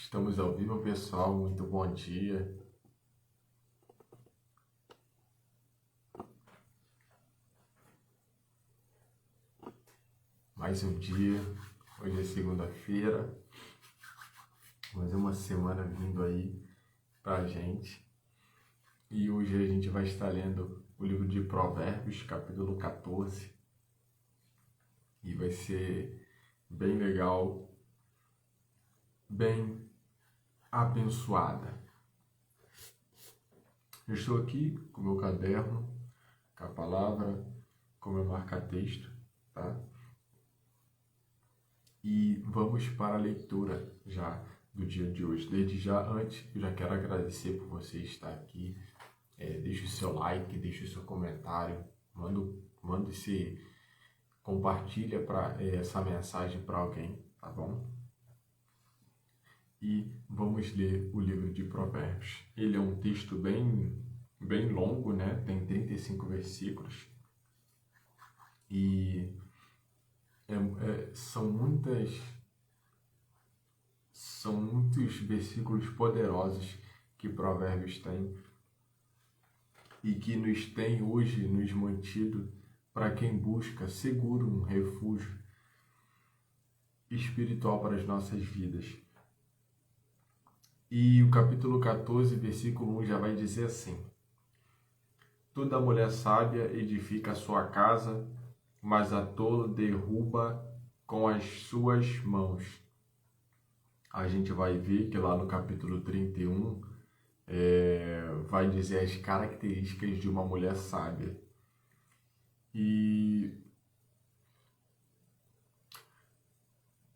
Estamos ao vivo, pessoal. Muito bom dia. Mais um dia. Hoje é segunda-feira. Mais uma semana vindo aí pra gente. E hoje a gente vai estar lendo o livro de Provérbios, capítulo 14. E vai ser bem legal, bem abençoada. Eu estou aqui com o meu caderno, com a palavra, com o meu marca-texto, tá? E vamos para a leitura já do dia de hoje. Desde já, antes, eu já quero agradecer por você estar aqui. Deixe o seu like, deixe o seu comentário, manda compartilha essa mensagem para alguém, tá bom? E vamos ler o livro de Provérbios. Ele é um texto bem longo, né? Tem 35 versículos. E são muitos versículos poderosos que Provérbios tem e que nos tem hoje nos mantido para quem busca seguro um refúgio espiritual para as nossas vidas. E o capítulo 14, versículo 1 já vai dizer assim: toda mulher sábia edifica a sua casa, mas a tola derruba com as suas mãos. A gente vai ver que lá no capítulo 31 vai dizer as características de uma mulher sábia. E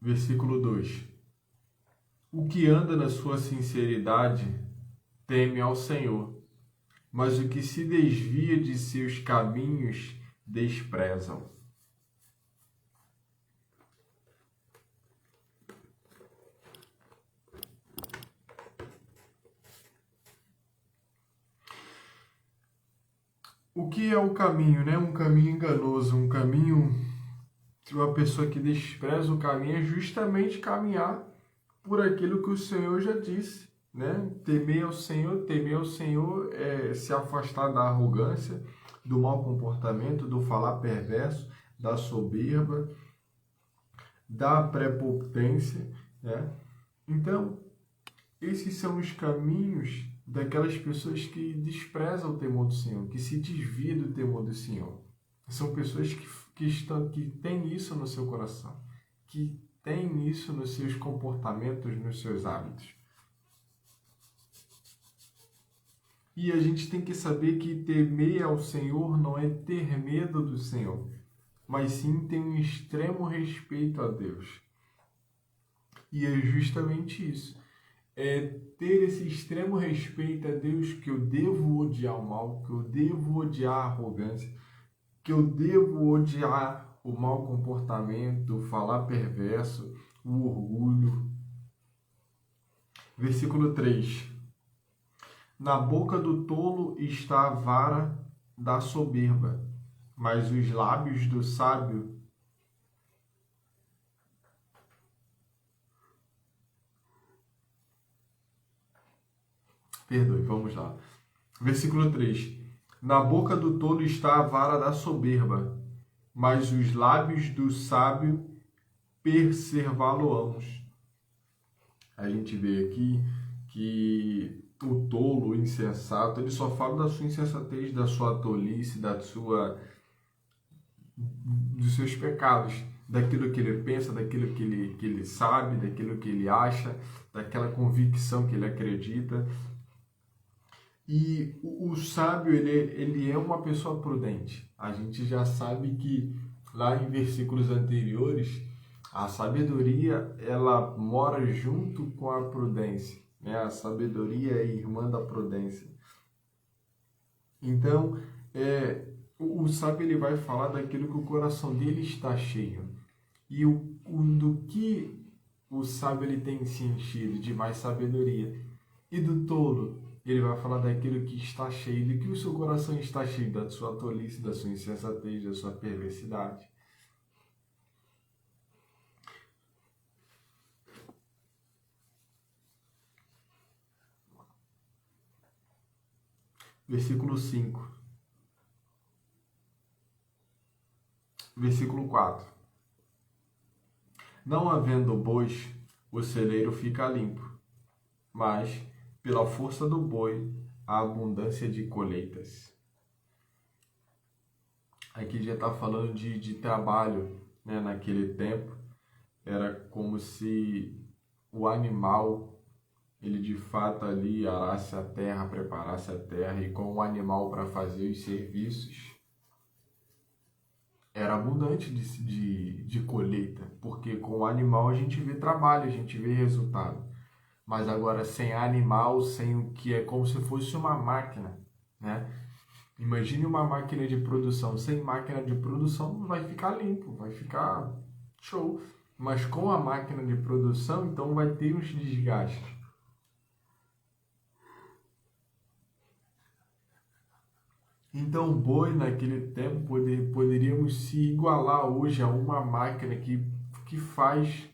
versículo 2: o que anda na sua sinceridade teme ao Senhor, mas o que se desvia de seus caminhos desprezam. O que é o caminho, né? Um caminho enganoso, um caminho de uma pessoa que despreza o caminho é justamente caminhar por aquilo que o Senhor já disse, né? Temer ao Senhor é se afastar da arrogância, do mau comportamento, do falar perverso, da soberba, da prepotência, né? Então, esses são os caminhos daquelas pessoas que desprezam o temor do Senhor, que se desviam do temor do Senhor. São pessoas que têm isso no seu coração, que têm isso nos seus comportamentos, nos seus hábitos. E a gente tem que saber que temer ao Senhor não é ter medo do Senhor, mas sim ter um extremo respeito a Deus. E é justamente isso. É ter esse extremo respeito a Deus, que eu devo odiar o mal, que eu devo odiar a arrogância, que eu devo odiar o mau comportamento, o falar perverso, o orgulho. Versículo 3. Na boca do tolo está a vara da soberba, mas os lábios do sábio vamos lá. Versículo 3. Na boca do tolo está a vara da soberba, mas os lábios do sábio preservá-lo-ãos. A gente vê aqui que o tolo, o insensato, ele só fala da sua insensatez, da sua tolice, dos seus pecados, daquilo que ele pensa, daquilo que ele sabe, daquilo que ele acha, daquela convicção que ele acredita. E o sábio, ele é uma pessoa prudente. A gente já sabe que lá em versículos anteriores, a sabedoria, ela mora junto com a prudência, né? A sabedoria é irmã da prudência. Então, o sábio, ele vai falar daquilo que o coração dele está cheio. E do que o sábio, ele tem se enchido de mais sabedoria. E do tolo, ele vai falar daquilo que está cheio, do que o seu coração está cheio, da sua tolice, da sua insensatez, da sua perversidade. Versículo 5. Versículo 4. Não havendo bois, o celeiro fica limpo, mas, pela força do boi, a abundância de colheitas. Aqui já está falando de trabalho, né? Naquele tempo, era como se o animal, ele de fato ali arasse a terra, preparasse a terra, e com o animal para fazer os serviços, era abundante de colheita, porque com o animal a gente vê trabalho, a gente vê resultado. Mas agora sem animal, sem o que é como se fosse uma máquina, né? Imagine uma máquina de produção. Sem máquina de produção não vai ficar limpo, vai ficar show. Mas com a máquina de produção, então vai ter uns desgastes. Então, boi naquele tempo poderíamos se igualar hoje a uma máquina que faz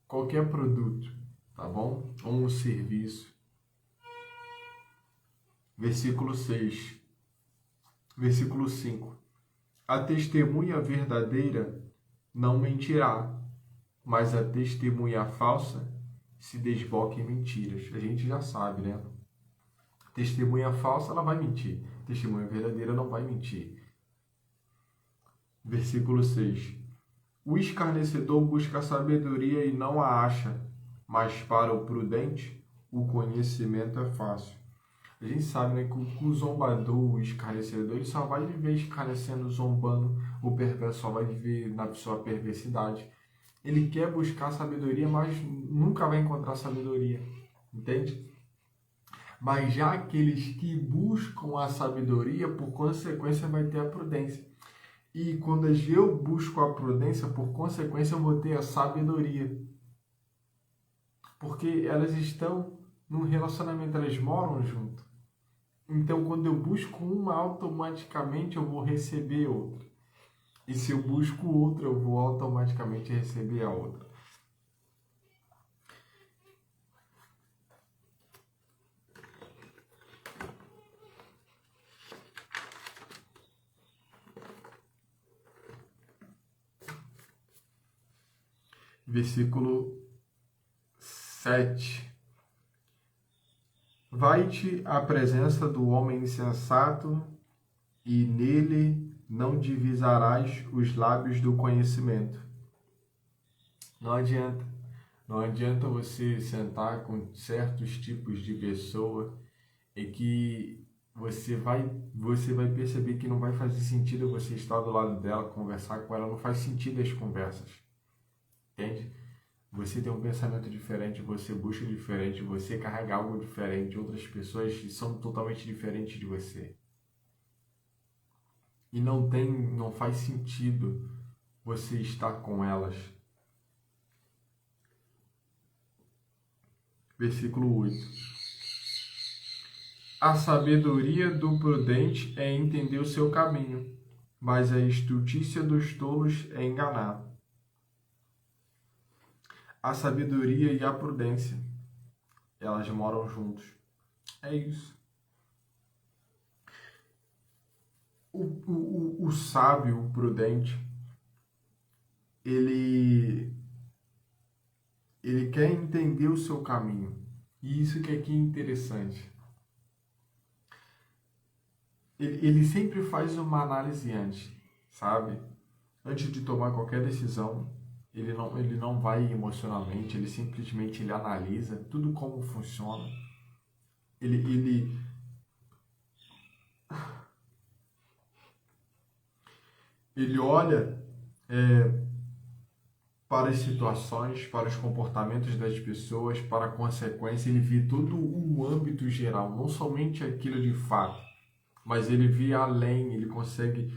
qualquer produto, tá bom? Ou um serviço. Versículo 6. Versículo 5. A testemunha verdadeira não mentirá, mas a testemunha falsa se desboca em mentiras. A gente já sabe, né? Testemunha falsa, ela vai mentir. Testemunha verdadeira não vai mentir. Versículo 6. O escarnecedor busca a sabedoria e não a acha, mas para o prudente o conhecimento é fácil. A gente sabe, né, que o zombador, o escarnecedor, ele só vai viver escarnecendo, zombando. O perverso só vai viver na sua perversidade. Ele quer buscar sabedoria, mas nunca vai encontrar sabedoria. Entende? Mas já aqueles que buscam a sabedoria, por consequência, vai ter a prudência. E quando eu busco a prudência, por consequência, eu vou ter a sabedoria. Porque elas estão num relacionamento, elas moram junto. Então, quando eu busco uma, automaticamente eu vou receber outra. E se eu busco outra, eu vou automaticamente receber a outra. Versículo 7. Vai-te à presença do homem insensato, e nele não divisarás os lábios do conhecimento. Não adianta. Não adianta você sentar com certos tipos de pessoa e que você vai perceber que não vai fazer sentido você estar do lado dela, conversar com ela, não faz sentido as conversas. Entende? Você tem um pensamento diferente, você busca diferente, você carrega algo diferente, outras pessoas são totalmente diferentes de você. E não faz sentido você estar com elas. Versículo 8. A sabedoria do prudente é entender o seu caminho, mas a estultícia dos tolos é enganar. A sabedoria e a prudência, elas moram juntos. É isso. O sábio, o prudente, ele quer entender o seu caminho. E isso que aqui é interessante. Ele sempre faz uma análise antes, sabe? Antes de tomar qualquer decisão, ele não vai emocionalmente, ele simplesmente analisa tudo como funciona. Ele olha para as situações, para os comportamentos das pessoas, para a consequência, ele vê todo o âmbito geral, não somente aquilo de fato, mas ele vê além, ele consegue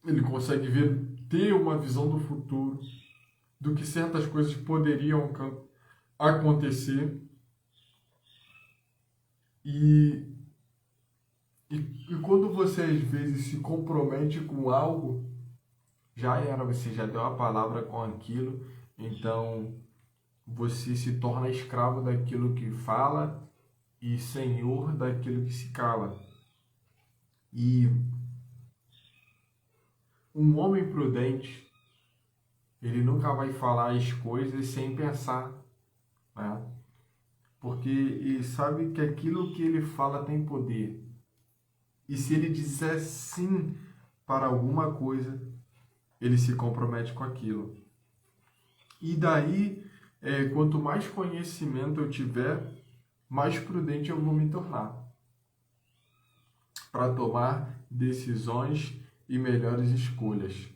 ver, ter uma visão do futuro, do que certas coisas poderiam acontecer. E quando você às vezes se compromete com algo, já era, você já deu a palavra com aquilo, então você se torna escravo daquilo que fala e senhor daquilo que se cala. E um homem prudente, ele nunca vai falar as coisas sem pensar, né? Porque ele sabe que aquilo que ele fala tem poder. E se ele disser sim para alguma coisa, ele se compromete com aquilo. E daí, quanto mais conhecimento eu tiver, mais prudente eu vou me tornar para tomar decisões e melhores escolhas.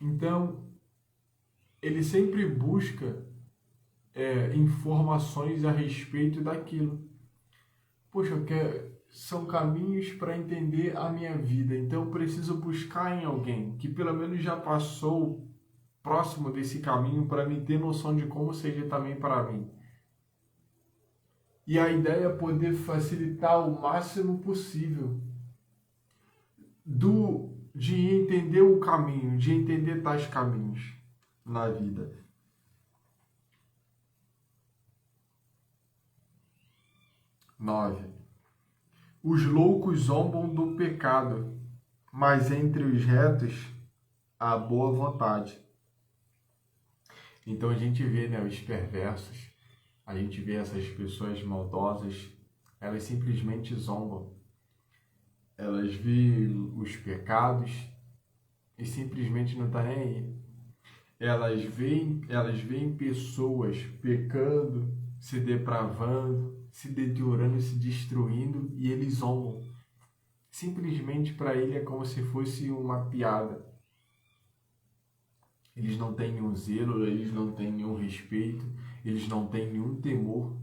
Então, ele sempre busca informações a respeito daquilo. Poxa, são caminhos para entender a minha vida, então eu preciso buscar em alguém que pelo menos já passou próximo desse caminho para me ter noção de como seja também para mim. E a ideia é poder facilitar o máximo possível de entender o caminho, de entender tais caminhos na vida. Nove. Os loucos zombam do pecado, mas entre os retos há boa vontade. Então a gente vê, né, os perversos, a gente vê essas pessoas maldosas, elas simplesmente zombam. Elas veem os pecados e simplesmente não tá nem aí. Elas veem pessoas pecando, se depravando, se deteriorando, se destruindo, e eles zombam. Simplesmente para ele é como se fosse uma piada. Eles não têm nenhum zelo, eles não têm nenhum respeito, eles não têm nenhum temor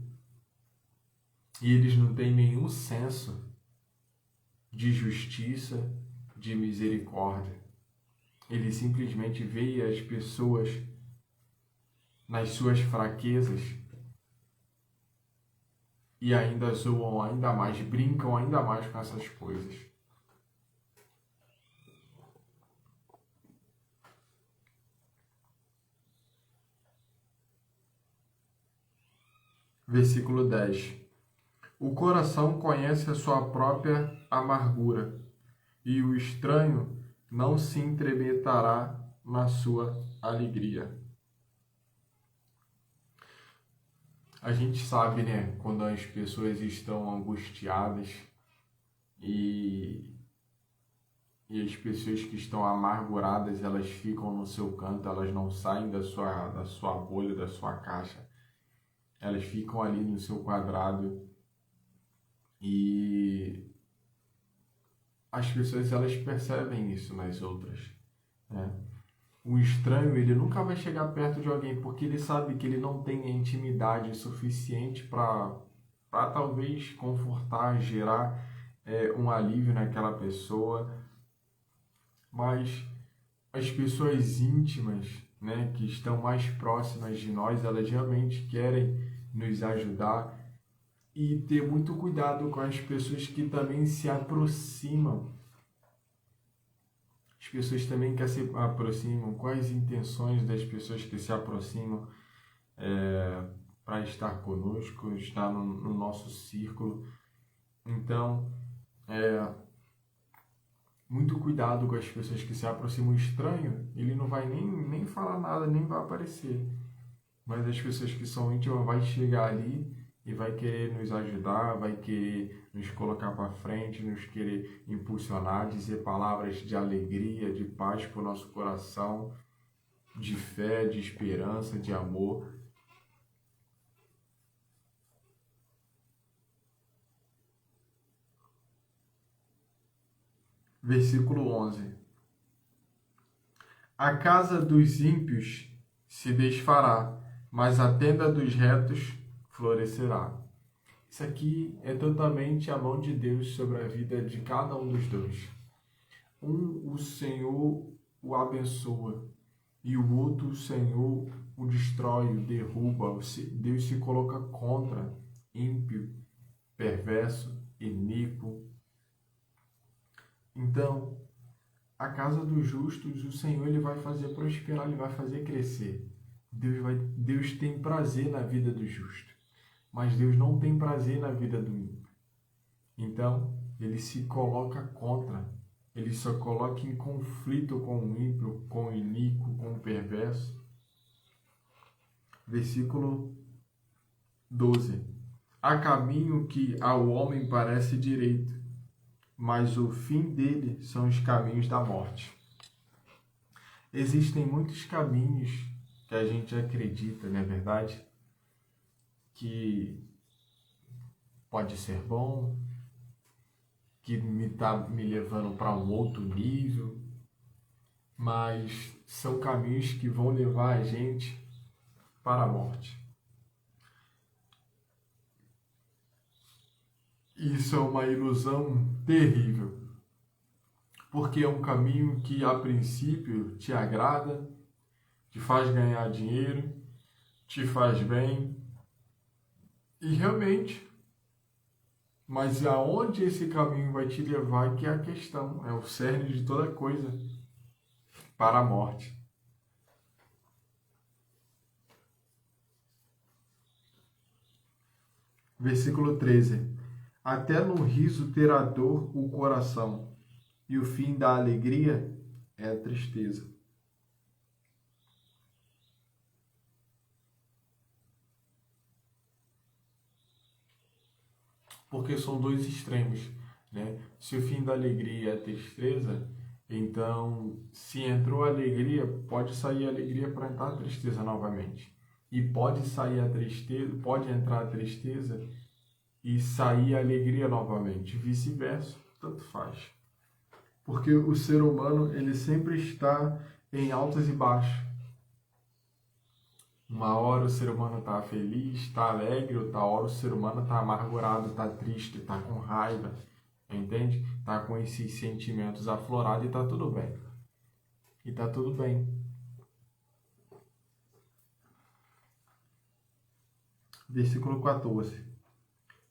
e eles não têm nenhum senso de justiça, de misericórdia. Ele simplesmente vê as pessoas nas suas fraquezas e ainda zoam ainda mais, brincam ainda mais com essas coisas. Versículo 10. O coração conhece a sua própria amargura, e o estranho não se entremeterá na sua alegria. A gente sabe, né, quando as pessoas estão angustiadas e as pessoas que estão amarguradas, elas ficam no seu canto, elas não saem da sua bolha, da sua caixa. Elas ficam ali no seu quadrado e as pessoas, elas percebem isso nas outras, né? O estranho, ele nunca vai chegar perto de alguém porque ele sabe que ele não tem a intimidade suficiente para talvez confortar, gerar um alívio naquela pessoa. Mas as pessoas íntimas, né, que estão mais próximas de nós, elas realmente querem nos ajudar, e ter muito cuidado com as pessoas que também se aproximam. As pessoas também que se aproximam, quais as intenções das pessoas que se aproximam para estar conosco, estar no nosso círculo. Então, muito cuidado com as pessoas que se aproximam. Estranho, ele não vai nem falar nada, nem vai aparecer. Mas as pessoas que são íntimas vai chegar ali e vai querer nos ajudar, vai querer nos colocar para frente, nos querer impulsionar, dizer palavras de alegria, de paz para o nosso coração, de fé, de esperança, de amor. Versículo 11. A casa dos ímpios se desfará, mas a tenda dos retos florescerá. Isso aqui é totalmente a mão de Deus sobre a vida de cada um dos dois. O Senhor o abençoa e o outro, o Senhor o destrói, o derruba. Deus se coloca contra ímpio, perverso, iníquo. Então, a casa dos justos, o Senhor, ele vai fazer prosperar, ele vai fazer crescer. Deus tem prazer na vida do justo. mas Deus não tem prazer na vida do ímpio. Então, ele se coloca contra, ele só coloca em conflito com o ímpio, com o iníquo, com o perverso. Versículo 12. Há caminho que ao homem parece direito, mas o fim dele são os caminhos da morte. Existem muitos caminhos que a gente acredita, não é verdade? Que pode ser bom, que está me levando para um outro nível, mas são caminhos que vão levar a gente para a morte. Isso é uma ilusão terrível, porque é um caminho que a princípio te agrada, te faz ganhar dinheiro, te faz bem, e realmente, mas aonde esse caminho vai te levar que é a questão, é o cerne de toda coisa, para a morte. Versículo 13. Até no riso terá dor o coração, e o fim da alegria é a tristeza. Porque são dois extremos, né? Se o fim da alegria é a tristeza, então se entrou a alegria, pode sair a alegria para entrar a tristeza novamente. E pode sair a tristeza, pode entrar a tristeza e sair a alegria novamente. Vice-versa, tanto faz. Porque o ser humano, ele sempre está em altos e baixos. Uma hora o ser humano está feliz, está alegre, outra hora o ser humano está amargurado, está triste, está com raiva, entende? Está com esses sentimentos aflorados e está tudo bem. E está tudo bem. Versículo 14.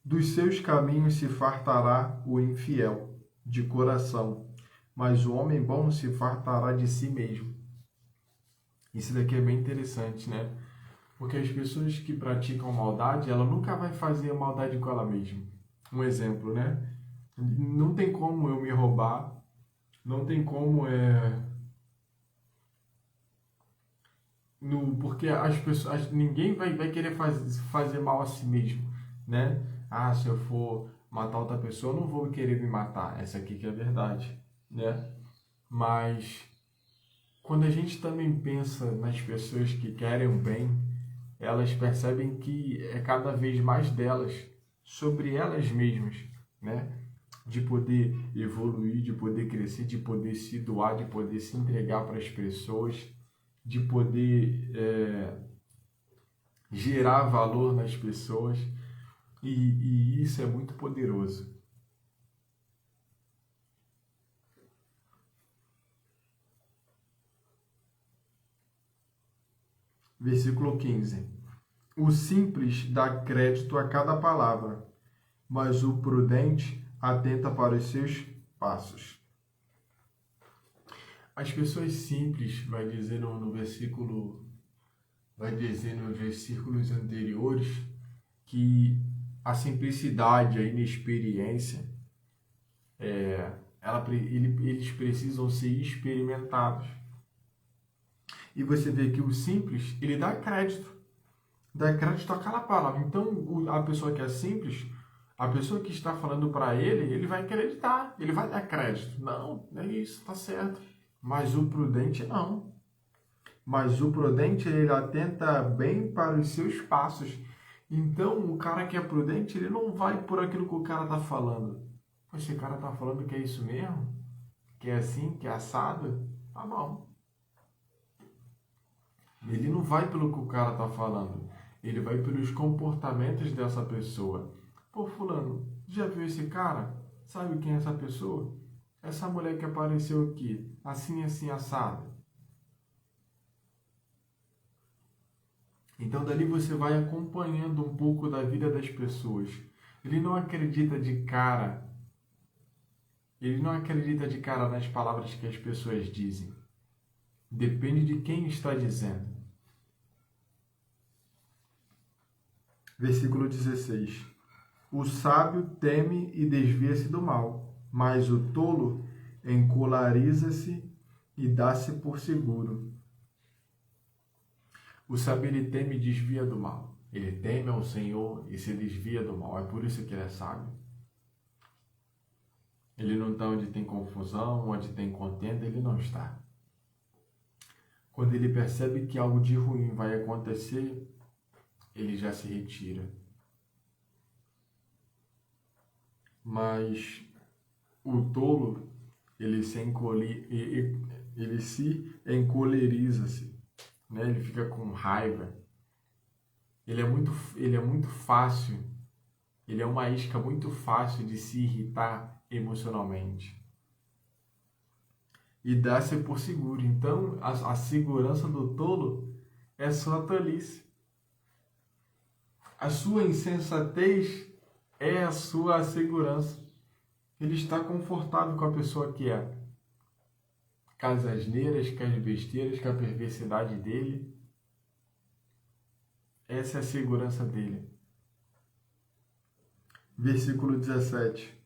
Dos seus caminhos se fartará o infiel de coração, mas o homem bom se fartará de si mesmo. Isso daqui é bem interessante, né? Porque as pessoas que praticam maldade, ela nunca vai fazer maldade com ela mesma. Um exemplo, né? Não tem como eu me roubar, não tem como porque as pessoas, ninguém vai querer fazer mal a si mesmo, né? Ah, se eu for matar outra pessoa, eu não vou querer me matar. Essa aqui que é a verdade, né? Mas quando a gente também pensa nas pessoas que querem o bem, elas percebem que é cada vez mais delas, sobre elas mesmas, né? De poder evoluir, de poder crescer, de poder se doar, de poder se entregar para as pessoas, de poder gerar valor nas pessoas, e isso é muito poderoso. Versículo 15. O simples dá crédito a cada palavra, mas o prudente atenta para os seus passos. As pessoas simples, vai dizer no versículo, vai dizer nos versículos anteriores, que a simplicidade, a inexperiência, eles precisam ser experimentados. E você vê que o simples, ele dá crédito àquela palavra. Então, a pessoa que é simples, a pessoa que está falando para ele vai acreditar, ele vai dar crédito. Não, é isso, tá certo. Mas o prudente não. Mas o prudente, ele atenta bem para os seus passos. Então, o cara que é prudente, ele não vai por aquilo que o cara está falando. Esse cara está falando que é isso mesmo? Que é assim, que é assado? Tá bom. Ele não vai pelo que o cara está falando. Ele vai pelos comportamentos dessa pessoa. Pô, fulano, já viu esse cara? Sabe quem é essa pessoa? Essa mulher que apareceu aqui, assim, assim, assado. Então, dali você vai acompanhando um pouco da vida das pessoas. Ele não acredita de cara. Ele não acredita de cara nas palavras que as pessoas dizem. Depende de quem está dizendo. Versículo 16. O sábio teme e desvia-se do mal, mas o tolo encolariza-se e dá-se por seguro. O sábio, ele teme e desvia do mal. Ele teme ao Senhor e se desvia do mal. É por isso que ele é sábio. Ele não está onde tem confusão, onde tem contenda, ele não está. Quando ele percebe que algo de ruim vai acontecer, ele já se retira. Mas o tolo, ele se encoleriza-se, né? Ele fica com raiva. Ele é muito fácil, ele é uma isca muito fácil de se irritar emocionalmente. E dá-se por seguro. Então, a segurança do tolo é sua tolice. A sua insensatez é a sua segurança. Ele está confortável com a pessoa que é. Com as asneiras, com as besteiras, com a perversidade dele. Essa é a segurança dele. Versículo 17.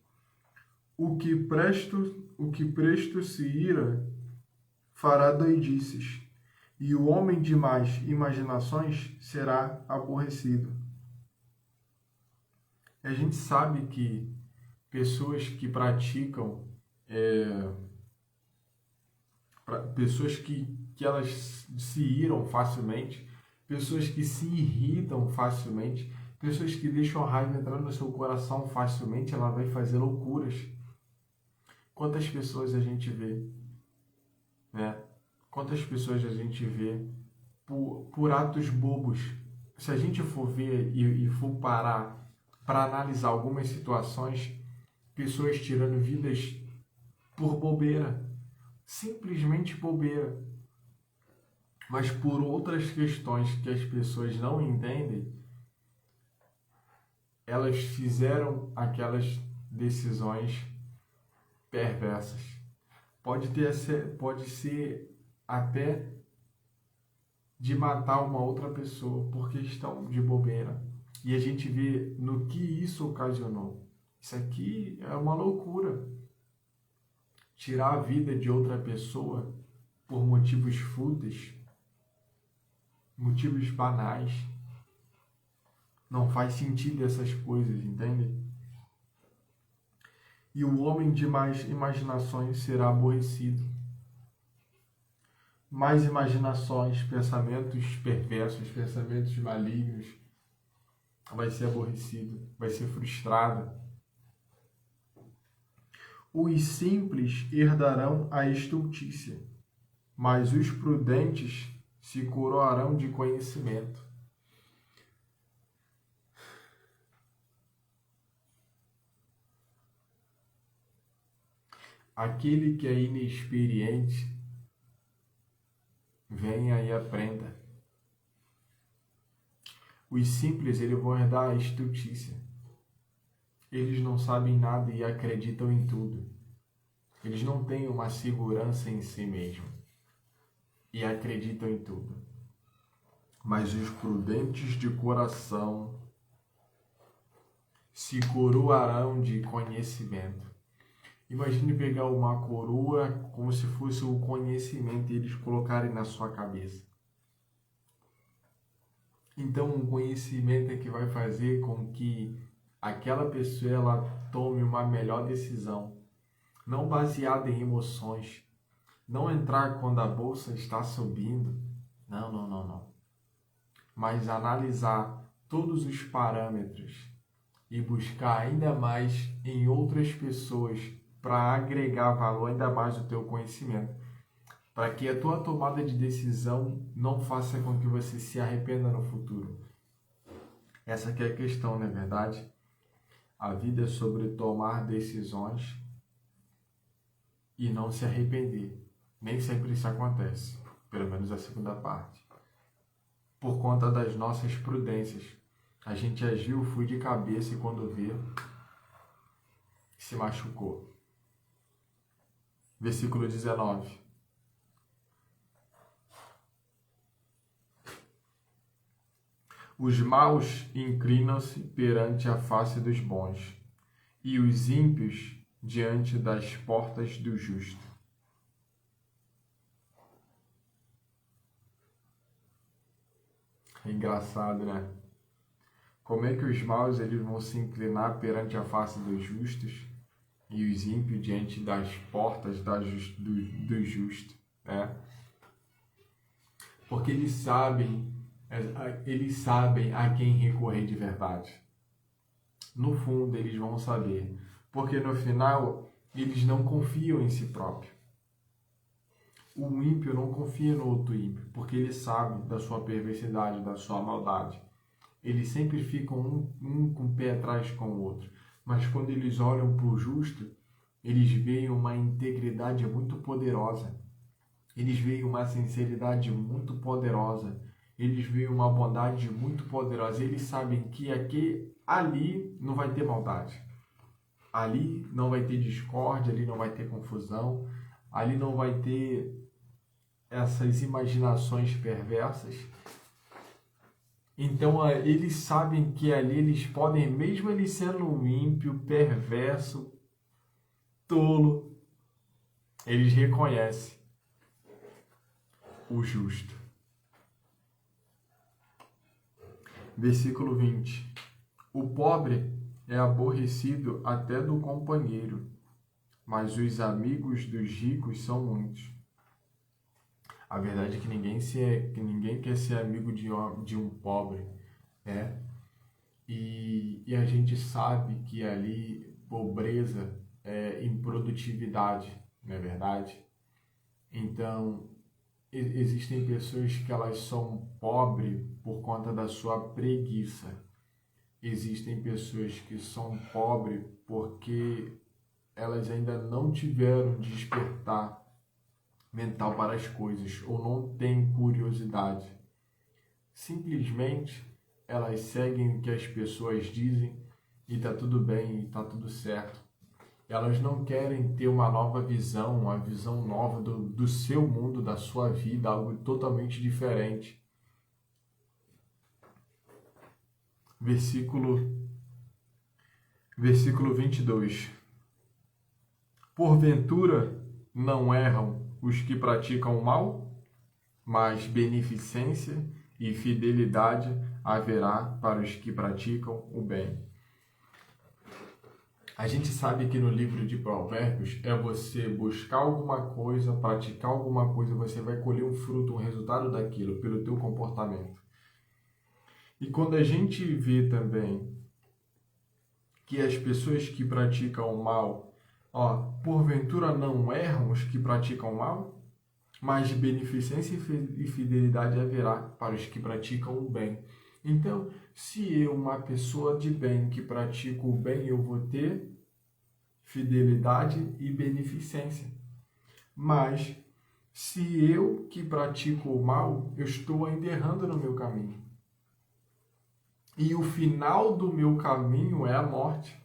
O que presto se ira fará doidices, e o homem de más imaginações será aborrecido. A gente sabe que pessoas que praticam, pessoas que elas se iram facilmente, pessoas que se irritam facilmente, pessoas que deixam a raiva entrar no seu coração facilmente, ela vai fazer loucuras. Quantas pessoas a gente vê, né? Quantas pessoas a gente vê por atos bobos? Se a gente for ver e for parar para analisar algumas situações, pessoas tirando vidas por bobeira, simplesmente bobeira. Mas por outras questões que as pessoas não entendem, elas fizeram aquelas decisões perversas. Pode ser até de matar uma outra pessoa por questão de bobeira. E a gente vê no que isso ocasionou. Isso aqui é uma loucura. Tirar a vida de outra pessoa por motivos fúteis, motivos banais. Não faz sentido essas coisas, entende? E o homem de mais imaginações será aborrecido. Mais imaginações, pensamentos perversos, pensamentos malignos, vai ser aborrecido, vai ser frustrado. Os simples herdarão a estultícia, mas os prudentes se coroarão de conhecimento. Aquele que é inexperiente, venha e aprenda. Os simples, eles vão herdar a estultícia. Eles não sabem nada e acreditam em tudo. Eles não têm uma segurança em si mesmos e acreditam em tudo. Mas os prudentes de coração se coroarão de conhecimento. Imagine pegar uma coroa como se fosse o conhecimento e eles colocarem na sua cabeça. Então, o conhecimento é que vai fazer com que aquela pessoa ela tome uma melhor decisão, não baseada em emoções, não entrar quando a bolsa está subindo, não. Mas analisar todos os parâmetros e buscar ainda mais em outras pessoas para agregar valor ainda mais ao teu conhecimento, para que a tua tomada de decisão não faça com que você se arrependa no futuro. Essa que é a questão, não é verdade? A vida é sobre tomar decisões e não se arrepender. Nem sempre isso acontece, pelo menos a segunda parte. Por conta das nossas prudências. A gente agiu, fui de cabeça e quando vê, se machucou. Versículo 19. Os maus inclinam-se perante a face dos bons, e os ímpios diante das portas do justo. É engraçado, né? Como é que os maus eles vão se inclinar perante a face dos justos e os ímpios diante das portas do justo, né? Porque eles sabem a quem recorrer de verdade. No fundo, eles vão saber, porque no final, eles não confiam em si próprio. O ímpio não confia no outro ímpio, porque ele sabe da sua perversidade, da sua maldade. Eles sempre ficam um com o pé atrás com o outro. Mas quando eles olham para o justo, eles veem uma integridade muito poderosa. Eles veem uma sinceridade muito poderosa. Eles veem uma bondade muito poderosa. Eles sabem que ali não vai ter maldade. Ali não vai ter discórdia, ali não vai ter confusão, ali não vai ter essas imaginações perversas. Então eles sabem que ali eles podem, mesmo ele sendo um ímpio, perverso, tolo, eles reconhecem o justo. Versículo 20. O pobre é aborrecido até do companheiro, mas os amigos dos ricos são muitos. A verdade é que ninguém quer ser amigo de um pobre, né? E a gente sabe que ali pobreza é improdutividade, não é verdade? Então, existem pessoas que elas são pobres por conta da sua preguiça. Existem pessoas que são pobres porque elas ainda não tiveram despertar mental para as coisas ou não têm curiosidade. Simplesmente elas seguem o que as pessoas dizem e está tudo bem, e está tudo certo. Elas não querem ter uma nova visão, uma visão nova do seu mundo, da sua vida, algo totalmente diferente. Versículo 22. Porventura não erram os que praticam o mal, mas beneficência e fidelidade haverá para os que praticam o bem. A gente sabe que no livro de Provérbios é você buscar alguma coisa, praticar alguma coisa, você vai colher um fruto, um resultado daquilo, pelo teu comportamento. E quando a gente vê também que as pessoas que praticam o mal, porventura não erram os que praticam o mal, mas beneficência e fidelidade haverá para os que praticam o bem. Então, se eu, uma pessoa de bem, que pratico o bem, eu vou ter fidelidade e beneficência. Mas, se eu que pratico o mal, eu estou ainda errando no meu caminho. E o final do meu caminho é a morte.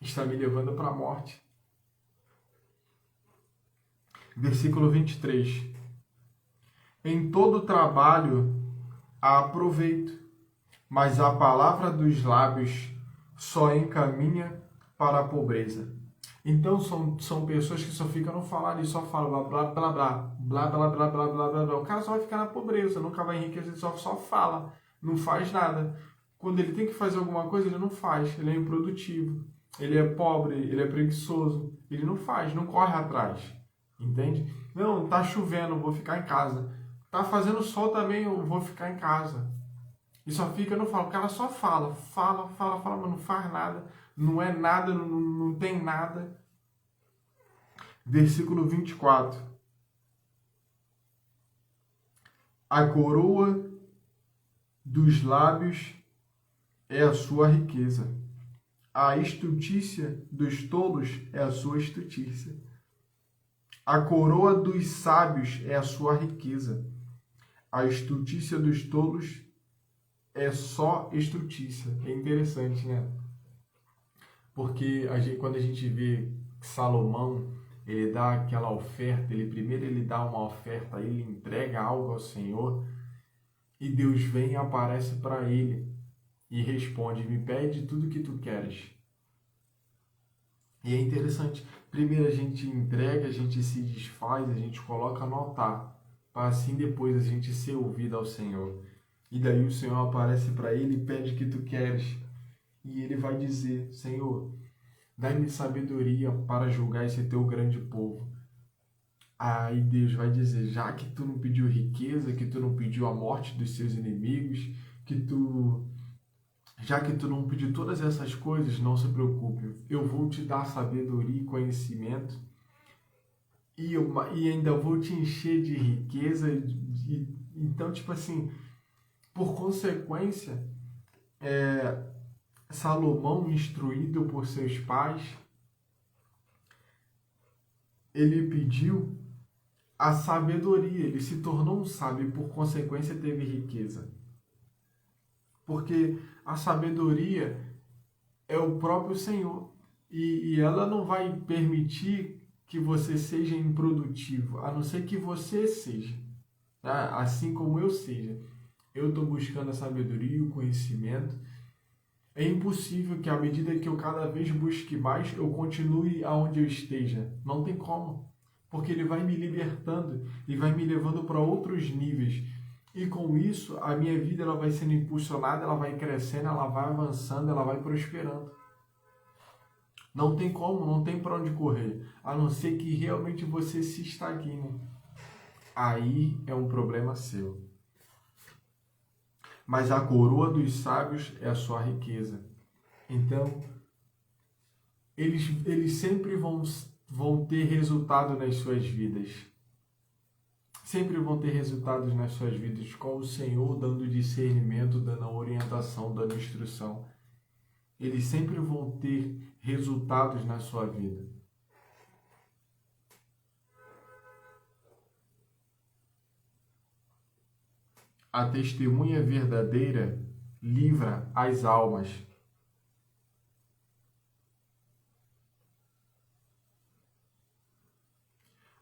Está me levando para a morte. Versículo 23. Em todo trabalho há proveito, mas a palavra dos lábios só encaminha para a pobreza. Então são pessoas que só ficam no falar e só falam blá blá blá blá blá blá blá blá blá blá blá. O cara só vai ficar na pobreza, nunca vai enriquecer, só fala, não faz nada. Quando ele tem que fazer alguma coisa, ele não faz, ele é improdutivo, ele é pobre, ele é preguiçoso, ele não faz, não corre atrás, entende? Não, tá chovendo, vou ficar em casa. Tá fazendo sol também, eu vou ficar em casa. E só fica, não fala, o cara só fala, mas não faz nada, não é nada, não tem nada. Versículo 24. A coroa dos lábios é a sua riqueza. A estultícia dos tolos é a sua estultícia. A coroa dos sábios é a sua riqueza. A estultícia dos tolos é só estultícia. É interessante, né? Porque quando a gente vê Salomão, ele dá aquela oferta, ele dá uma oferta, ele entrega algo ao Senhor, E Deus vem e aparece para ele e responde: me pede tudo que tu queres. E é interessante, primeiro a gente entrega, a gente se desfaz, a gente coloca no altar, para assim depois a gente ser ouvido ao Senhor. E daí o Senhor aparece para ele e pede o que tu queres. E ele vai dizer: Senhor, dá-me sabedoria para julgar esse teu grande povo. Aí Deus vai dizer: já que tu não pediu riqueza, que tu não pediu a morte dos seus inimigos, já que tu não pediu todas essas coisas, não se preocupe. Eu vou te dar sabedoria e conhecimento e ainda vou te encher de riqueza. Então, tipo assim, por consequência, Salomão, instruído por seus pais, ele pediu a sabedoria, ele se tornou um sábio e por consequência teve riqueza. Porque a sabedoria é o próprio Senhor e ela não vai permitir que você seja improdutivo, a não ser que você seja, tá? Assim como eu seja. Eu estou buscando a sabedoria e o conhecimento. É impossível que à medida que eu cada vez busque mais, eu continue aonde eu esteja. Não tem como. Porque ele vai me libertando e vai me levando para outros níveis. E com isso, a minha vida ela vai sendo impulsionada, ela vai crescendo, ela vai avançando, ela vai prosperando. Não tem como, não tem para onde correr. A não ser que realmente você se estagne. Aí é um problema seu. Mas a coroa dos sábios é a sua riqueza. Então, eles sempre vão ter resultado nas suas vidas. Sempre vão ter resultados nas suas vidas, com o Senhor dando discernimento, dando orientação, dando instrução. Eles sempre vão ter resultados na sua vida. A testemunha verdadeira livra as almas.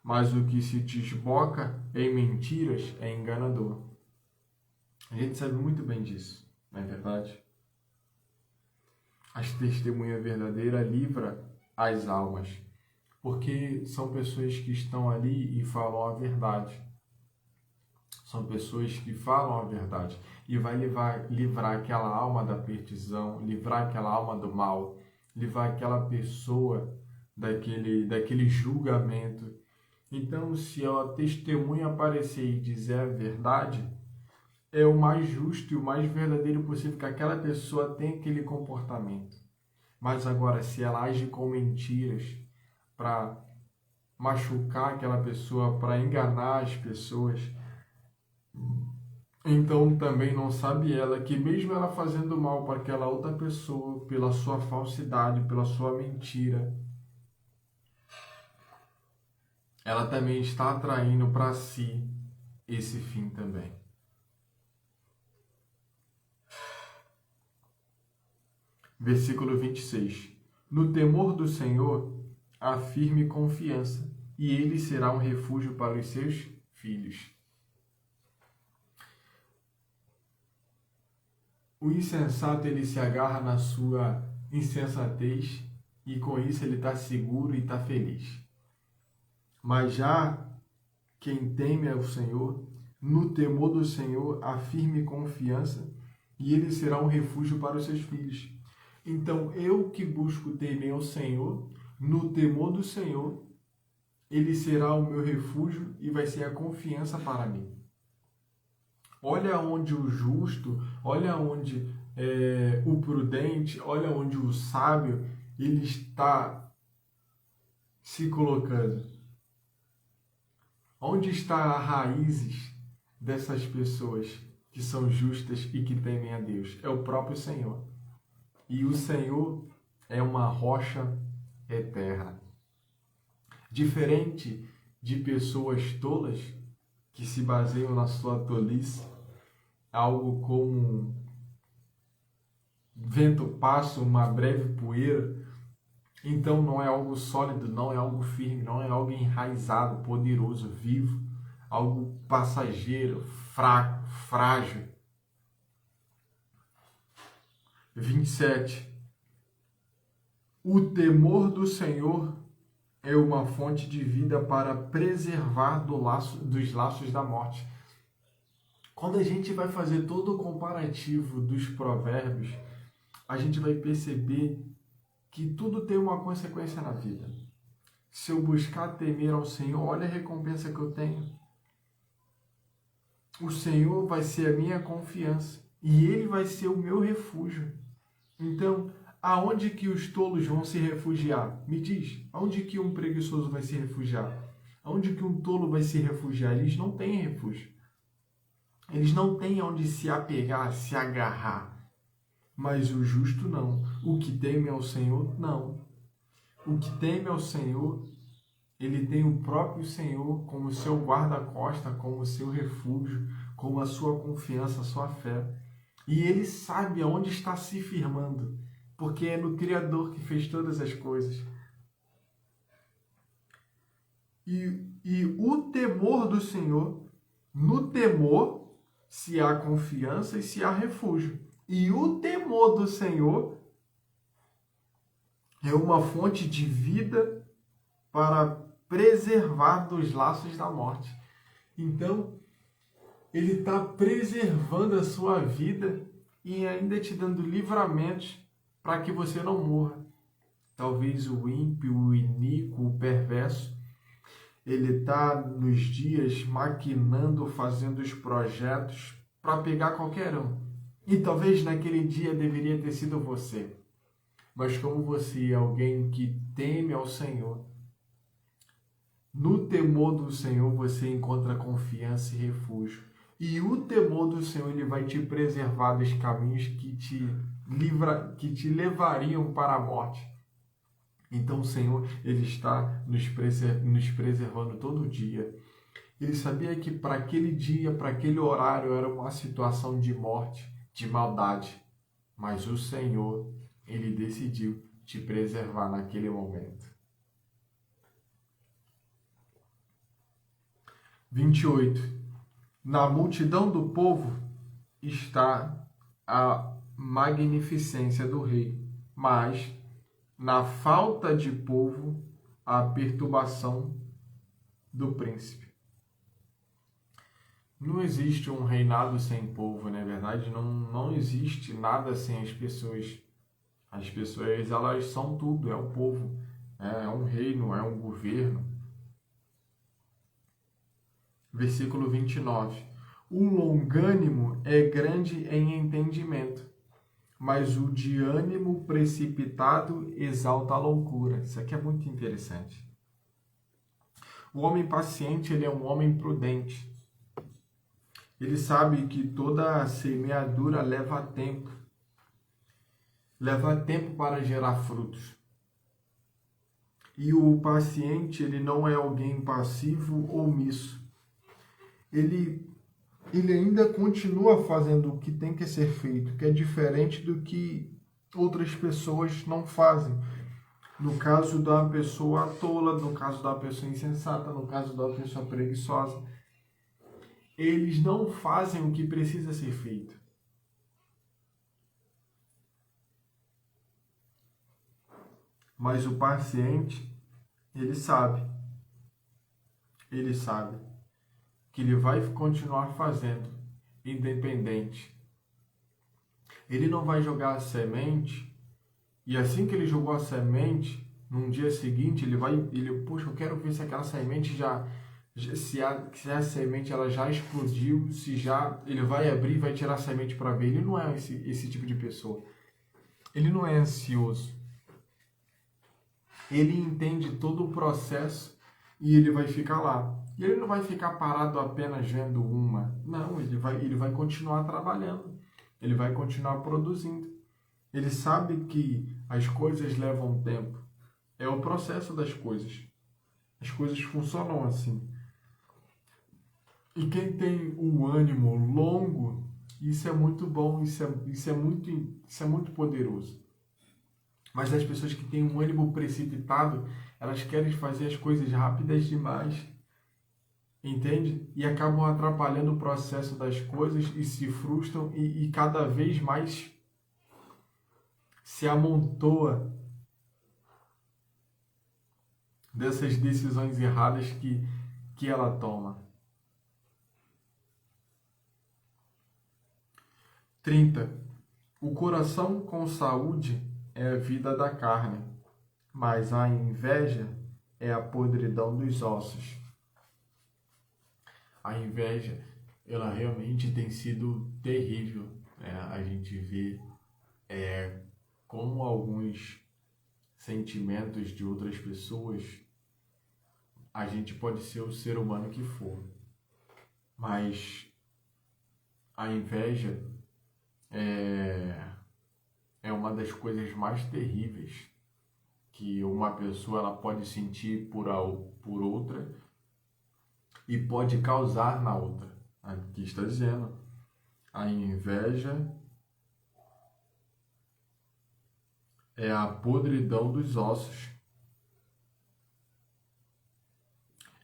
Mas o que se desboca em mentiras é enganador. A gente sabe muito bem disso, não é verdade? A testemunha verdadeira livra as almas, porque são pessoas que estão ali e falam a verdade. São pessoas que falam a verdade e vai livrar aquela alma da perdição, livrar aquela alma do mal, livrar aquela pessoa daquele julgamento. Então, se a testemunha aparecer e dizer a verdade, é o mais justo e o mais verdadeiro possível que aquela pessoa tenha aquele comportamento. Mas agora, se ela age com mentiras para machucar aquela pessoa, para enganar as pessoas, então também não sabe ela que mesmo ela fazendo mal para aquela outra pessoa, pela sua falsidade, pela sua mentira, ela também está atraindo para si esse fim também. Versículo 26. No temor do Senhor, há firme confiança, e ele será um refúgio para os seus filhos. O insensato, ele se agarra na sua insensatez, e com isso ele está seguro e está feliz. Mas já quem teme ao Senhor, no temor do Senhor, há firme confiança, e ele será um refúgio para os seus filhos. Então, eu que busco temer ao Senhor, no temor do Senhor, ele será o meu refúgio e vai ser a confiança para mim. Olha onde o justo, olha onde o prudente, olha onde o sábio, ele está se colocando. Onde está as raízes dessas pessoas que são justas e que temem a Deus? É o próprio Senhor. E o Senhor é uma rocha eterna. Diferente de pessoas tolas que se baseiam na sua tolice, algo como vento passa, uma breve poeira, então não é algo sólido, não é algo firme, não é algo enraizado, poderoso, vivo, algo passageiro, fraco, frágil. 27. O temor do Senhor é uma fonte de vida para preservar dos laços da morte. Quando a gente vai fazer todo o comparativo dos provérbios, a gente vai perceber que tudo tem uma consequência na vida. Se eu buscar temer ao Senhor, olha a recompensa que eu tenho. O Senhor vai ser a minha confiança e Ele vai ser o meu refúgio. Então, aonde que os tolos vão se refugiar? Me diz, aonde que um preguiçoso vai se refugiar? Aonde que um tolo vai se refugiar? Eles não têm refúgio. Eles não têm onde se apegar, se agarrar. Mas o justo não. O que teme ao Senhor, não. O que teme ao Senhor, ele tem o próprio Senhor como seu guarda-costa, como seu refúgio, como a sua confiança, a sua fé. E ele sabe aonde está se firmando, porque é no Criador que fez todas as coisas. E o temor do Senhor, no temor se há confiança e se há refúgio. E o temor do Senhor é uma fonte de vida para preservar dos laços da morte. Então, Ele está preservando a sua vida e ainda te dando livramentos para que você não morra. Talvez o ímpio, o iníquo, o perverso, ele está nos dias maquinando, fazendo os projetos para pegar qualquer um. E talvez naquele dia deveria ter sido você. Mas como você é alguém que teme ao Senhor, no temor do Senhor você encontra confiança e refúgio. E o temor do Senhor, ele vai te preservar dos caminhos que te levariam para a morte. Então o Senhor, ele está nos preservando todo dia. Ele sabia que para aquele dia, para aquele horário, era uma situação de morte, de maldade. Mas o Senhor, ele decidiu te preservar naquele momento. 28. Na multidão do povo está a magnificência do rei, mas na falta de povo, a perturbação do príncipe. Não existe um reinado sem povo, não é verdade? Não existe nada sem as pessoas. As pessoas, elas são tudo, é o povo, é um reino, é um governo. Versículo 29. O longânimo é grande em entendimento, mas o de ânimo precipitado exalta a loucura. Isso aqui é muito interessante. O homem paciente, ele é um homem prudente. Ele sabe que toda semeadura leva tempo. Leva tempo para gerar frutos. E o paciente, ele não é alguém passivo ou omisso. Ele ainda continua fazendo o que tem que ser feito, que é diferente do que outras pessoas não fazem. No caso da pessoa tola, no caso da pessoa insensata, no caso da pessoa preguiçosa, eles não fazem o que precisa ser feito. Mas o paciente, ele sabe que ele vai continuar fazendo, independente. Ele não vai jogar a semente, e assim que ele jogou a semente, num dia seguinte, puxa, eu quero ver se aquela semente se a semente ela já explodiu, ele vai abrir e vai tirar a semente para ver. Ele não é esse tipo de pessoa. Ele não é ansioso. Ele entende todo o processo e ele vai ficar lá. E ele não vai ficar parado apenas vendo uma. Não, ele vai continuar trabalhando. Ele vai continuar produzindo. Ele sabe que as coisas levam tempo. É o processo das coisas. As coisas funcionam assim. E quem tem um ânimo longo, isso é muito bom, isso é muito poderoso. Mas as pessoas que têm um ânimo precipitado, elas querem fazer as coisas rápidas demais. Entende? E acabam atrapalhando o processo das coisas e se frustram e cada vez mais se amontoa dessas decisões erradas que ela toma. 30. O coração com saúde é a vida da carne, mas a inveja é a podridão dos ossos. A inveja, ela realmente tem sido terrível. A gente vê como alguns sentimentos de outras pessoas, a gente pode ser o ser humano que for, mas a inveja é uma das coisas mais terríveis que uma pessoa ela pode sentir por outra e pode causar na outra. Aqui está dizendo, a inveja é a podridão dos ossos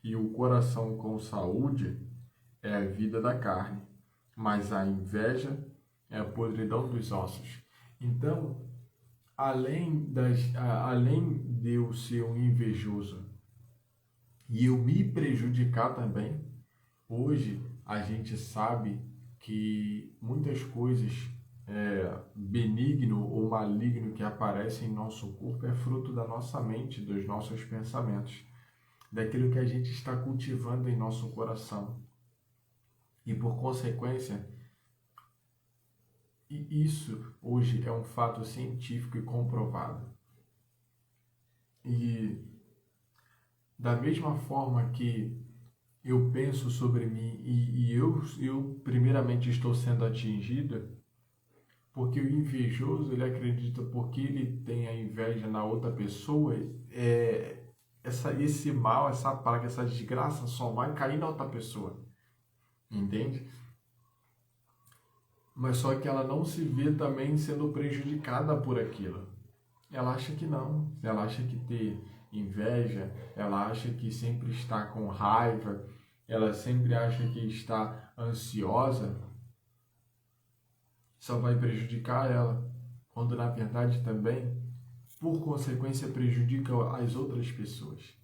e o coração com saúde é a vida da carne, mas a inveja é a podridão dos ossos. Então, além de eu ser um invejoso e eu me prejudicar também, hoje a gente sabe que muitas coisas benigno ou maligno que aparecem em nosso corpo é fruto da nossa mente, dos nossos pensamentos, daquilo que a gente está cultivando em nosso coração. E por consequência, isso hoje é um fato científico e comprovado. E da mesma forma que eu penso sobre mim e eu primeiramente estou sendo atingido, porque o invejoso, ele acredita porque ele tem a inveja na outra pessoa, esse mal, essa praga, essa desgraça só vai cair na outra pessoa. Entende? Mas só que ela não se vê também sendo prejudicada por aquilo. Ela acha que não. Ela acha que ter inveja, ela acha que sempre está com raiva, ela sempre acha que está ansiosa, só vai prejudicar ela, quando na verdade também, por consequência, prejudica as outras pessoas.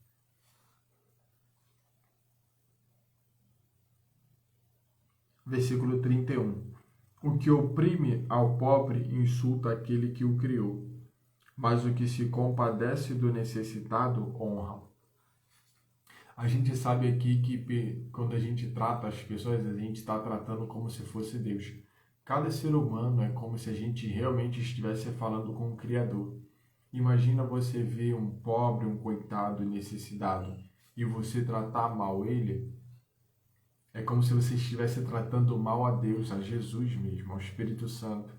Versículo 31. O que oprime ao pobre insulta aquele que o criou, mas o que se compadece do necessitado honra. A gente sabe aqui que quando a gente trata as pessoas, a gente está tratando como se fosse Deus. Cada ser humano é como se a gente realmente estivesse falando com o Criador. Imagina você ver um pobre, um coitado, necessitado, e você tratar mal ele. É como se você estivesse tratando mal a Deus, a Jesus mesmo, ao Espírito Santo.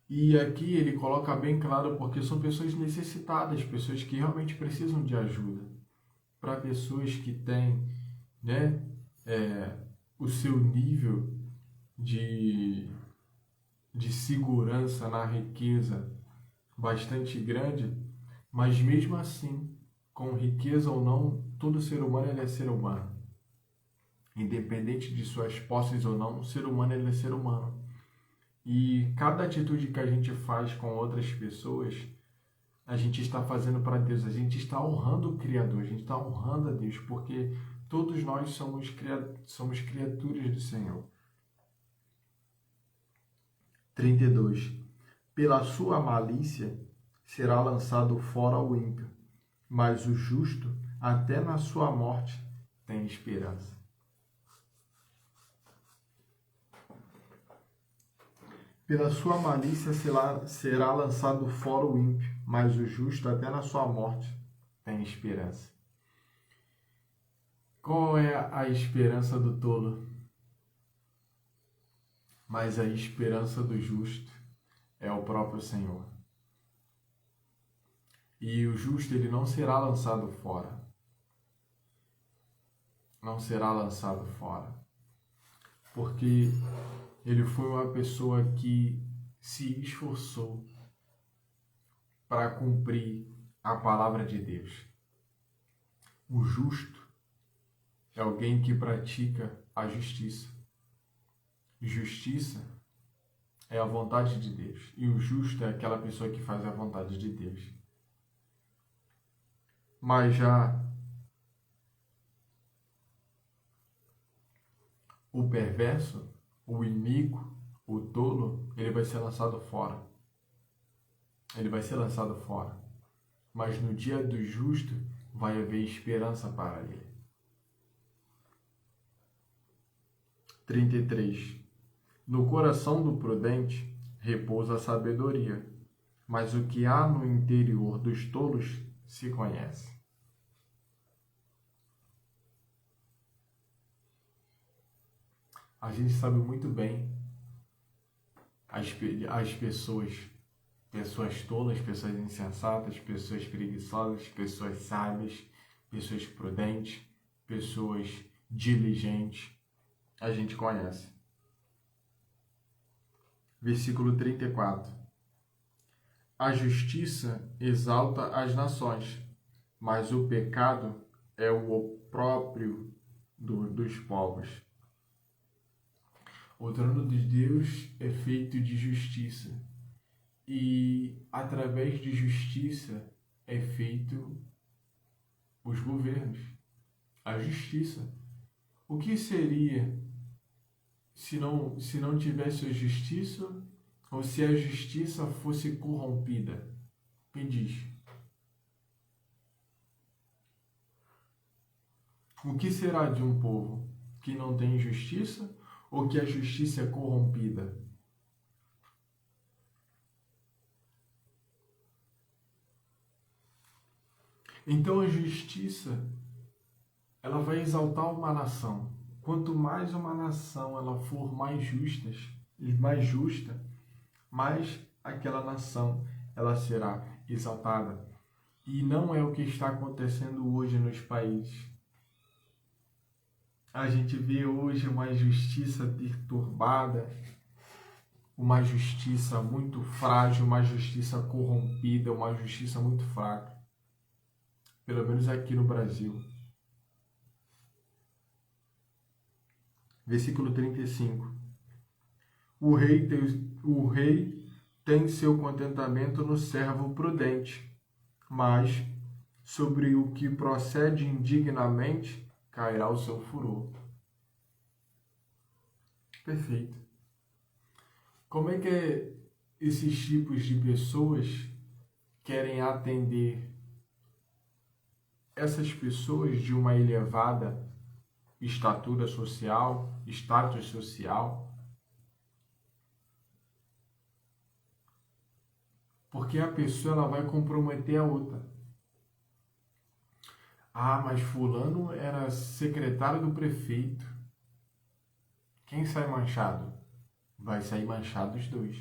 E aqui ele coloca bem claro porque são pessoas necessitadas, pessoas que realmente precisam de ajuda. Para pessoas que têm, o seu nível de segurança na riqueza bastante grande, mas mesmo assim, com riqueza ou não, todo ser humano ele é ser humano. Independente de suas posses ou não, o ser humano ele é ser humano. E cada atitude que a gente faz com outras pessoas, a gente está fazendo para Deus, a gente está honrando o Criador, a gente está honrando a Deus, porque todos nós somos criaturas do Senhor. 32. Pela sua malícia será lançado fora o ímpio, mas o justo, até na sua morte, tem esperança. Pela sua malícia será lançado fora o ímpio, mas o justo, até na sua morte, tem esperança. Qual é a esperança do tolo? Mas a esperança do justo é o próprio Senhor. E o justo ele não será lançado fora. Não será lançado fora. Porque ele foi uma pessoa que se esforçou para cumprir a palavra de Deus. O justo é alguém que pratica a justiça. Justiça é a vontade de Deus. E o justo é aquela pessoa que faz a vontade de Deus. Mas já o perverso, o iníquo, o tolo, ele vai ser lançado fora. Ele vai ser lançado fora. Mas no dia do justo vai haver esperança para ele. 33. No coração do prudente repousa a sabedoria, mas o que há no interior dos tolos se conhece. A gente sabe muito bem as pessoas tolas, pessoas insensatas, pessoas preguiçosas, pessoas sábias, pessoas prudentes, pessoas diligentes. A gente conhece. Versículo 34. A justiça exalta as nações, mas o pecado é o opróbrio dos povos. O trono de Deus é feito de justiça, e através de justiça é feito os governos, a justiça. O que seria se não tivesse a justiça, ou se a justiça fosse corrompida? Me diz. O que será de um povo que não tem justiça, ou que a justiça é corrompida? Então a justiça, ela vai exaltar uma nação. Quanto mais uma nação ela for mais justa, mais aquela nação ela será exaltada. E não é o que está acontecendo hoje nos países. A gente vê hoje uma justiça perturbada, uma justiça muito frágil, uma justiça corrompida, uma justiça muito fraca. Pelo menos aqui no Brasil. Versículo 35. O rei tem seu contentamento no servo prudente, mas sobre o que procede indignamente cairá o seu furor. Perfeito. Como é que esses tipos de pessoas querem atender essas pessoas de uma elevada estatura social, status social? Porque a pessoa ela vai comprometer a outra. Ah, mas fulano era secretário do prefeito. Quem sai manchado? Vai sair manchado os dois.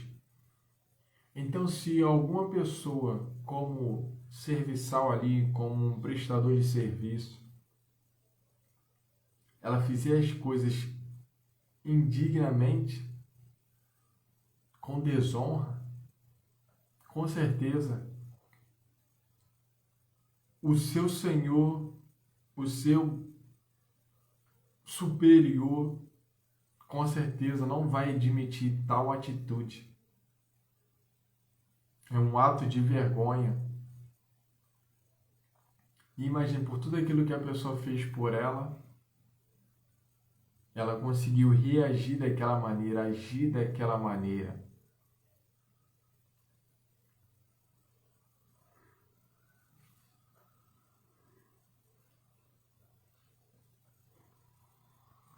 Então, se alguma pessoa, como serviçal ali, como um prestador de serviço, ela fizer as coisas indignamente, com desonra, com certeza, o seu senhor, o seu superior, com certeza não vai admitir tal atitude. É um ato de vergonha. E imagine, por tudo aquilo que a pessoa fez por ela, ela conseguiu reagir daquela maneira, agir daquela maneira.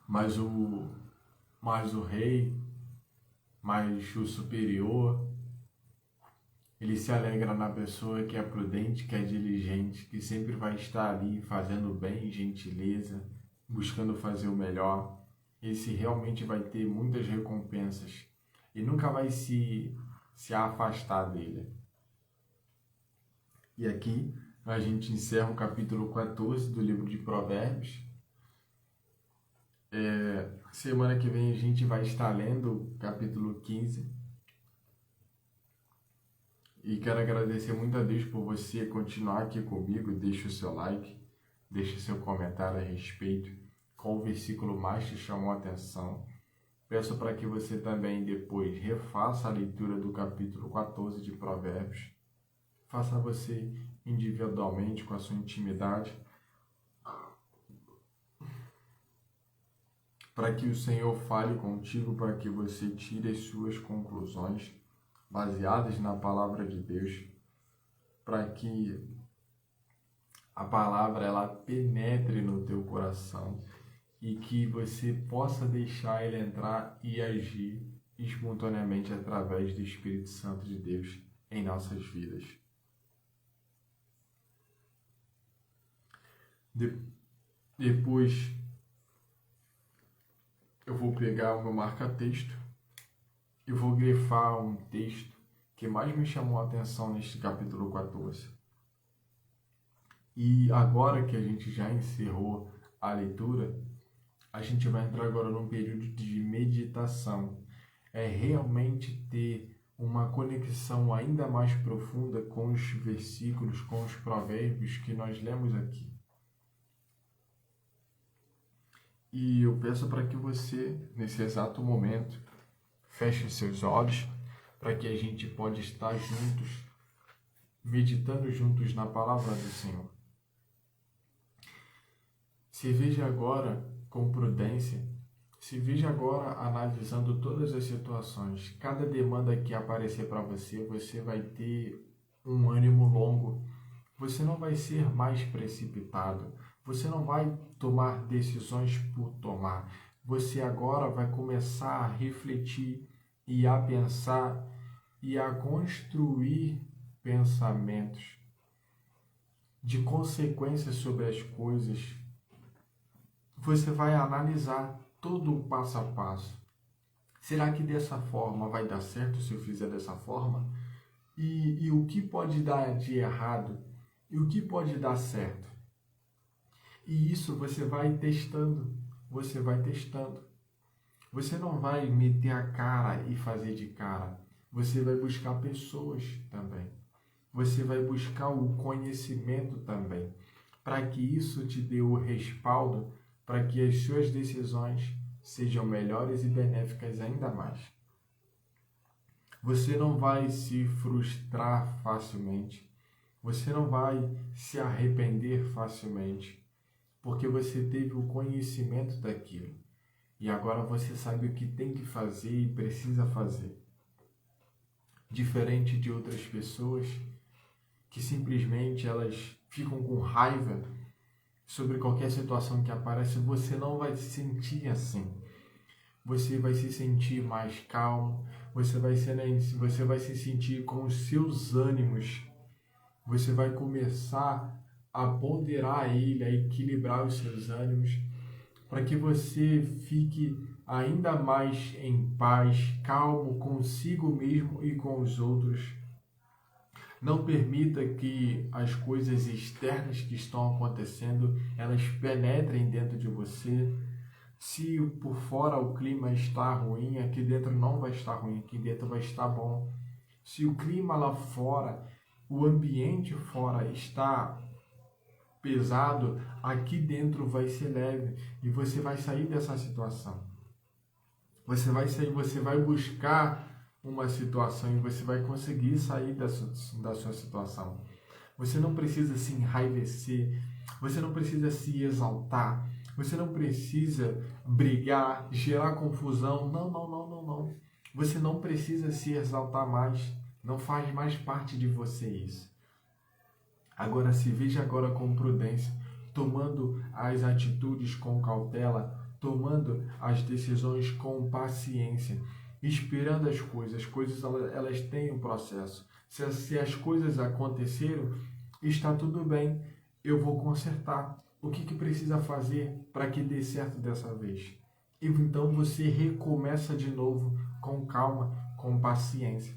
Mas o rei, mas o superior, ele se alegra na pessoa que é prudente, que é diligente, que sempre vai estar ali fazendo bem, gentileza, buscando fazer o melhor. Esse realmente vai ter muitas recompensas e nunca vai se afastar dele. E aqui a gente encerra o capítulo 14 do livro de Provérbios. Semana que vem a gente vai estar lendo o capítulo 15. E quero agradecer muito a Deus por você continuar aqui comigo. Deixe o seu like, deixe o seu comentário a respeito. Qual o versículo mais te chamou a atenção? Peço para que você também depois refaça a leitura do capítulo 14 de Provérbios. Faça você individualmente, com a sua intimidade, para que o Senhor fale contigo, para que você tire as suas conclusões baseadas na palavra de Deus, para que a palavra ela penetre no teu coração e que você possa deixar ele entrar e agir espontaneamente através do Espírito Santo de Deus em nossas vidas. Depois eu vou pegar o meu marca-texto e vou grifar um texto que mais me chamou a atenção neste capítulo 14. E agora que a gente já encerrou a leitura, a gente vai entrar agora num período de meditação. É realmente ter uma conexão ainda mais profunda com os versículos, com os provérbios que nós lemos aqui. E eu peço para que você, nesse exato momento, feche seus olhos, para que a gente possa estar juntos, meditando juntos na palavra do Senhor. Se veja agora com prudência, se veja agora analisando todas as situações. Cada demanda que aparecer para você, você vai ter um ânimo longo. Você não vai ser mais precipitado. Você não vai tomar decisões por tomar. Você agora vai começar a refletir e a pensar e a construir pensamentos de consequências sobre as coisas. Você vai analisar todo o passo a passo. Será que dessa forma vai dar certo se eu fizer dessa forma? E o que pode dar de errado? E o que pode dar certo? E isso você vai testando. Você vai testando. Você não vai meter a cara e fazer de cara. Você vai buscar pessoas também. Você vai buscar o conhecimento também. Para que isso te dê o respaldo, para que as suas decisões sejam melhores e benéficas ainda mais. Você não vai se frustrar facilmente. Você não vai se arrepender facilmente, porque você teve o conhecimento daquilo. E agora você sabe o que tem que fazer e precisa fazer. Diferente de outras pessoas que simplesmente elas ficam com raiva sobre qualquer situação que aparece, você não vai se sentir assim. Você vai se sentir mais calmo, você vai se sentir com os seus ânimos. Você vai começar a ponderar ele, a equilibrar os seus ânimos, para que você fique ainda mais em paz, calmo consigo mesmo e com os outros. Não permita que as coisas externas que estão acontecendo, elas penetrem dentro de você. Se por fora o clima está ruim, aqui dentro não vai estar ruim, aqui dentro vai estar bom. Se o clima lá fora, o ambiente fora está pesado, aqui dentro vai ser leve e você vai sair dessa situação. Você vai buscar uma situação e você vai conseguir sair da sua situação. Você não precisa se enraivecer, você não precisa se exaltar, você não precisa brigar, gerar confusão. Não. Você não precisa se exaltar mais, não faz mais parte de você isso. Agora se veja agora com prudência, tomando as atitudes com cautela, tomando as decisões com paciência, esperando as coisas elas têm um processo. Se as coisas aconteceram, está tudo bem, eu vou consertar. O que precisa fazer para que dê certo dessa vez? E então você recomeça de novo com calma, com paciência.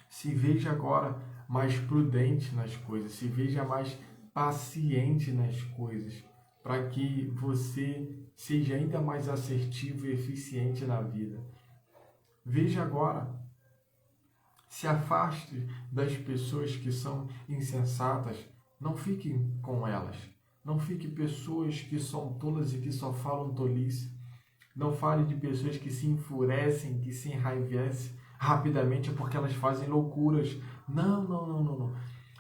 Se veja agora mais prudente nas coisas, se veja mais paciente nas coisas, para que você seja ainda mais assertivo e eficiente na vida. Veja agora, se afaste das pessoas que são insensatas, não fique com elas. Não fique pessoas que são tolas e que só falam tolice. Não fale de pessoas que se enfurecem, que se enraivecem rapidamente porque elas fazem loucuras. Não, não, não, não, não.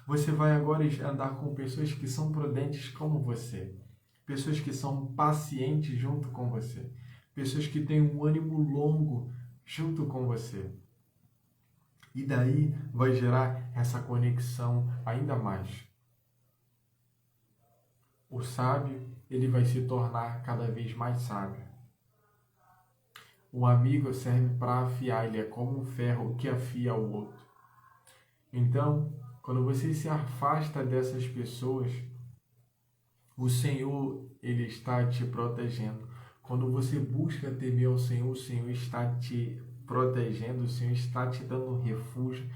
Você vai agora andar com pessoas que são prudentes como você. Pessoas que são pacientes junto com você. Pessoas que têm um ânimo longo junto com você. E daí vai gerar essa conexão ainda mais. O sábio, ele vai se tornar cada vez mais sábio. O amigo serve para afiar, ele é como um ferro que afia o outro. Então, quando você se afasta dessas pessoas, o Senhor, ele está te protegendo. Quando você busca temer ao Senhor, o Senhor está te protegendo, o Senhor está te dando um refúgio,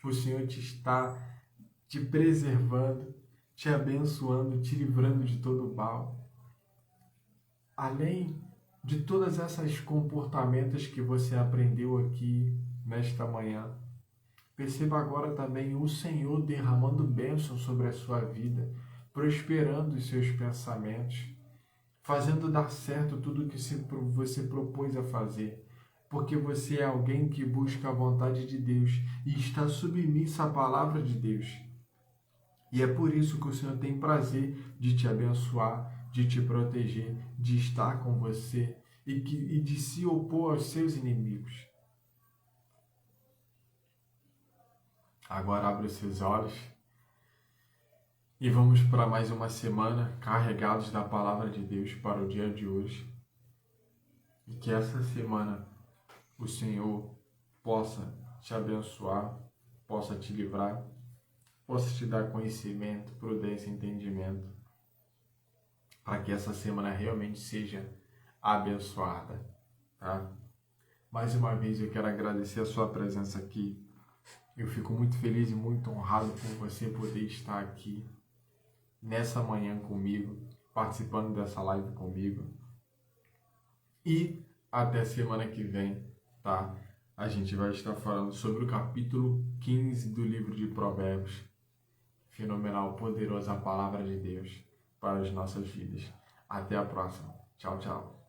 o Senhor está te preservando, te abençoando, te livrando de todo mal. Além de todas essas comportamentos que você aprendeu aqui nesta manhã, perceba agora também o Senhor derramando bênção sobre a sua vida, prosperando os seus pensamentos, fazendo dar certo tudo o que você propôs a fazer, porque você é alguém que busca a vontade de Deus e está submisso à palavra de Deus. E é por isso que o Senhor tem prazer de te abençoar, de te proteger, de estar com você e de se opor aos seus inimigos. Agora abra os seus olhos e vamos para mais uma semana carregados da palavra de Deus para o dia de hoje. E que essa semana o Senhor possa te abençoar, possa te livrar, possa te dar conhecimento, prudência e entendimento, para que essa semana realmente seja abençoada, tá? Mais uma vez eu quero agradecer a sua presença aqui. Eu fico muito feliz e muito honrado por você poder estar aqui nessa manhã comigo, participando dessa live comigo. E até semana que vem, tá? A gente vai estar falando sobre o capítulo 15 do livro de Provérbios. Fenomenal, poderosa a palavra de Deus para as nossas vidas. Até a próxima. Tchau, tchau.